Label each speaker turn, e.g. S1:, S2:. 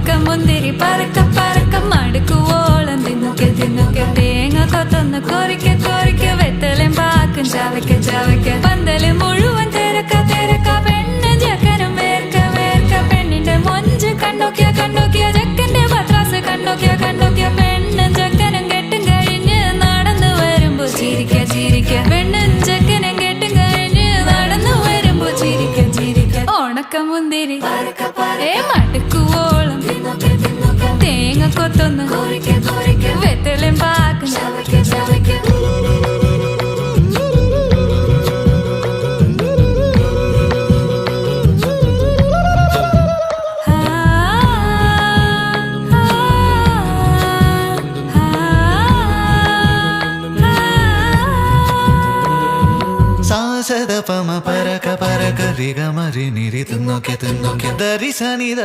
S1: ഉണക്കമുന്തിരി പറക്ക പറക്ക മടുക്കുവോളം തിന്നൊക്കെ തിന്നൊക്കെ തേങ്ങ കൊത്തൊന്ന് കൊറിക്ക കൊറിക്ക വെത്തലും പാക്കും ചവയ്ക്ക ചവയ്ക്ക പന്തല് മുഴുവൻ തിരക്ക തിരക്ക പെണ്ണ് ചെക്കനും വേർക്ക വേർക്ക പെണ്ണിന്റെ മൊഞ്ച് കണ്ടോക്കിയ കണ്ടോക്കിയ ചെക്കന്റെ പത്രാസ് കണ്ടോക്കിയ കണ്ടോക്കിയ പെണ്ണും ചെക്കനും കെട്ടും കഴിഞ്ഞ് നടന്നു വരുമ്പോ ചിരിക്ക ചിരിക്ക പെണ്ണും ചെക്കനും കെട്ടും കഴിഞ്ഞ് നടന്നു വരുമ്പോ ചിരിക്ക ചിരിക്ക ഉണക്കമുന്തിരി മടുക്കുവോളം തേങ്ങ കൊത്തൊന്ന് വെത്തലും പാക്കും
S2: സാസദ പമ പരക പരക റിഗ മരി നിരി തിന്നൊക്കെ തിന്നൊക്കെ ദരി സനിത